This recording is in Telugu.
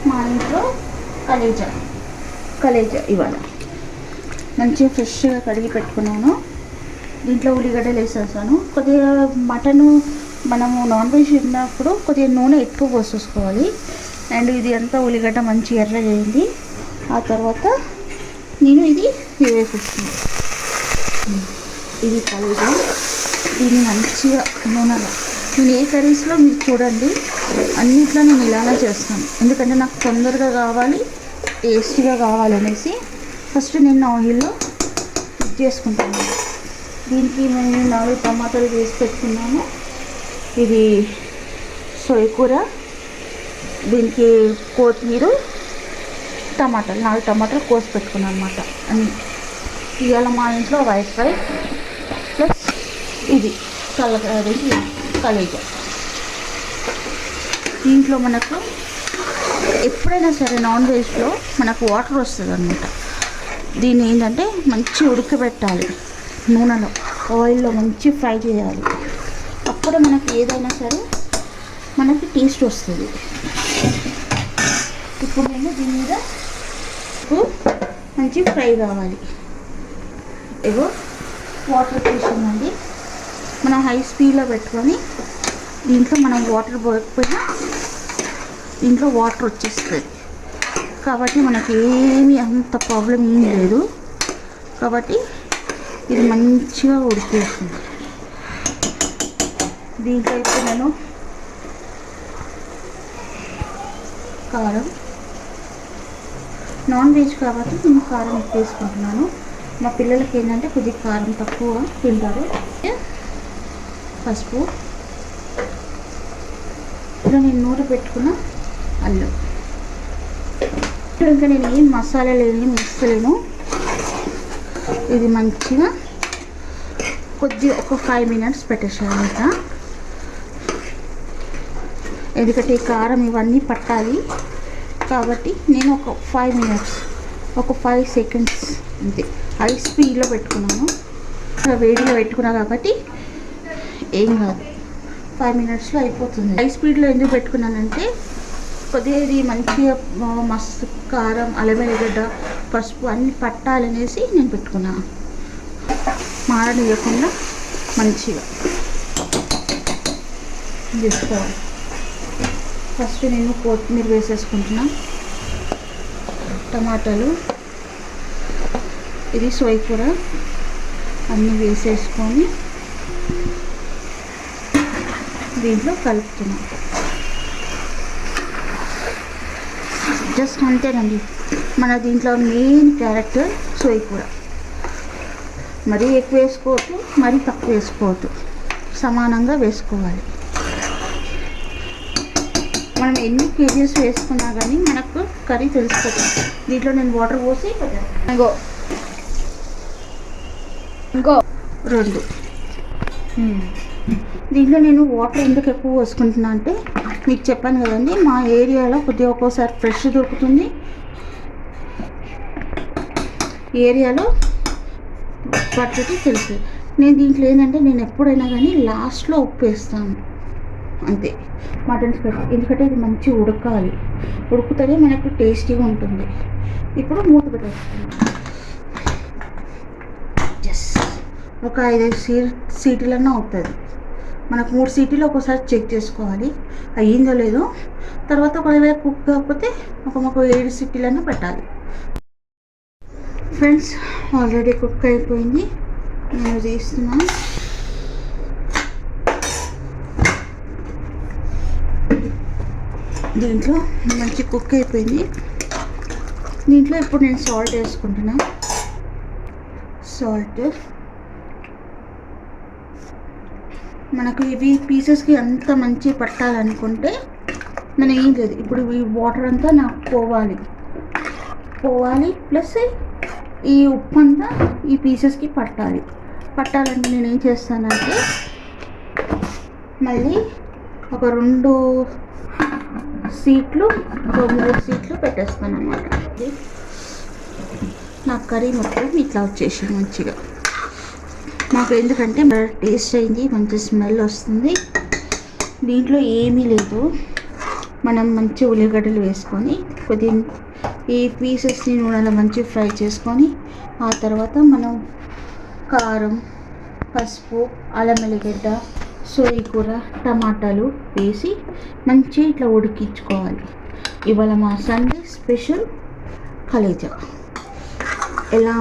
మా ఇంట్లో కలేజా ఇవాళ మంచిగా ఫ్రెష్గా కడిగి పెట్టుకున్నాను. దీంట్లో ఉల్లిగడ్డలు వేసేసాను. కొద్దిగా మటను మనము నాన్ వెజ్ తిన్నప్పుడు కొద్దిగా నూనె ఎక్కువ పోసేసుకోవాలి. అండ్ ఇది అంతా ఉల్లిగడ్డ మంచి ఎర్ర చేయండి. ఆ తర్వాత నేను ఇది వేసేస్తాను. ఇది కలేజా. దీన్ని మంచిగా నూనెలో నేను ఏ కర్రీస్లో మీరు చూడండి అన్నిట్లో నేను ఇలానే చేస్తాను. ఎందుకంటే నాకు తొందరగా కావాలి, టేస్టీగా కావాలనేసి ఫస్ట్ నేను ఆయిల్లో కుక్ చేసుకుంటాను. దీనికి నేను 4 టమాటాలు వేసి పెట్టుకున్నాను. ఇది సొయకూర, దీనికి కొత్తిమీర, టమాటాలు 4 టమాటాలు కోసి పెట్టుకున్నాను అనమాట. అన్నీ ఇవాళ మా ఇంట్లో వైట్ రైస్ ప్లస్ ఇది కలేజా. దీంట్లో మనకు ఎప్పుడైనా సరే నాన్ వెజ్లో మనకు వాటర్ వస్తుంది అనమాట. దీన్ని ఏంటంటే మంచి ఉడకబెట్టాలి, నూనెలో ఆయిల్లో మంచి ఫ్రై చేయాలి. అప్పుడే మనకి ఏదైనా సరే మనకి టేస్ట్ వస్తుంది. ఇప్పుడు నేను దీని మీద మంచి ఫ్రై కావాలి. ఏవో వాటర్ వేసామండి. మనం హై స్పీడ్లో పెట్టుకొని దీంట్లో మనం వాటర్ పోయకపోయినా దీంట్లో వాటర్ వచ్చేస్తుంది కాబట్టి మనకి ఏమీ అంత ప్రాబ్లం ఏం లేదు. కాబట్టి ఇది మంచిగా ఉడికేస్తుంది. దీంట్లో అయితే నేను కారం, నాన్ వెజ్ కాబట్టి నేను కారం ఎక్కువ వేసుకుంటున్నాను. మా పిల్లలకి ఏంటంటే కొద్దిగా కారం తక్కువ తింటారు. పసుపు, ఇలా నేను నూనె పెట్టుకున్న అల్లం. ఇంకా నేను ఏం మసాలాలు ఏమి వేస్తలేను. ఇది మంచిగా కొద్దిగా ఒక 5 మినిట్స్ పెట్టేసాను ఇంకా. ఎందుకంటే కారం ఇవన్నీ పట్టాలి కాబట్టి నేను ఒక 5 మినిట్స్, ఒక 5 సెకండ్స్ అంతే హై స్పీడ్లో పెట్టుకున్నాను. వేడిలో పెట్టుకున్నా కాబట్టి ఏం కాదు, 5 మినిట్స్లో అయిపోతుంది. హై స్పీడ్లో ఎందుకు పెట్టుకున్నానంటే కొద్దిగా ఇది మంచిగా మస్తు కారం, అల్లం వెల్లిగడ్డ, పసుపు అన్నీ పట్టాలనేసి నేను పెట్టుకున్నాను. మాడనియకుండా మంచిగా తీసుకోవాలి. ఫస్ట్ నేను కొత్తిమీర వేసేసుకుంటున్నా, టమాటాలు, ఇది సొయకూర అన్నీ వేసేసుకొని దీంట్లో కలుపుతున్నాం. జస్ట్ అంతేనండి. మన దీంట్లో మెయిన్ క్యారెక్టర్ సొయకూర. మరీ ఎక్కువ వేసుకోవద్దు, మరీ తక్కువ వేసుకోవద్దు, సమానంగా వేసుకోవాలి. మనం ఎన్ని కేజీస్ వేసుకున్నా కానీ మనకు కర్రీ తెలిసిపోతుంది. దీంట్లో నేను వాటర్ పోసి ఇంకో 2 దీంట్లో నేను వాటర్ ఎందుకు ఎక్కువ పోసుకుంటున్నా అంటే మీకు చెప్పాను కదండి, మా ఏరియాలో కొద్దిగా ఒక్కోసారి ఫ్రెష్ దొరుకుతుంది, ఏరియాలో పద్ధతి తెలుసు. నేను దీంట్లో ఏంటంటే నేను ఎప్పుడైనా కానీ లాస్ట్లో ఉప్పు వేస్తాను అంతే మటన్ స్పెషల్. ఎందుకంటే ఇది మంచి ఉడకాలి, ఉడుకుతేనే మనకు టేస్టీగా ఉంటుంది. ఇప్పుడు మూత పెట్టేస్తాను. ఒక 5 సీటీలన్నా అవుతుంది. మనకు 3 సీటీలు ఒకసారి చెక్ చేసుకోవాలి అయ్యిందో లేదో. తర్వాత ఒకవేళ కుక్ కాకపోతే ఒక 7 సీటీలన్నా పెట్టాలి. ఫ్రెండ్స్ ఆల్రెడీ కుక్ అయిపోయింది, నేను చేస్తున్నాను. దీంట్లో మంచి కుక్ అయిపోయింది. దీంట్లో ఇప్పుడు నేను సాల్ట్ వేసుకుంటున్నాను. సాల్ట్ మనకు ఇవి పీసెస్కి అంత మంచి పట్టాలనుకుంటే మనం ఏం లేదు, ఇప్పుడు ఈ వాటర్ అంతా నాకు పోవాలి ప్లస్ ఈ ఉప్పు అంతా ఈ పీసెస్కి పట్టాలంటే నేను ఏం చేస్తానంటే మళ్ళీ ఒక 2 సీట్లు, 3 సీట్లు పెట్టేస్తాను అన్నమాట. నా కర్రీ మొత్తం ఇట్లా వచ్చేసి మంచిగా నాకు ఎందుకంటే టేస్ట్ అయింది, మంచి స్మెల్ వస్తుంది. దీంట్లో ఏమీ లేదు, మనం మంచి ఉల్లిగడ్డలు వేసుకొని కొద్ది ఈ పీసెస్ని నూనెలో మంచి ఫ్రై చేసుకొని ఆ తర్వాత మనం కారం, పసుపు, అల్లం వెల్లిగడ్డ, సోయి కూర, టమాటాలు వేసి మంచిగా ఇట్లా ఉడికించుకోవాలి. ఇవాళ మా సండే స్పెషల్ కలేజా. ఎలా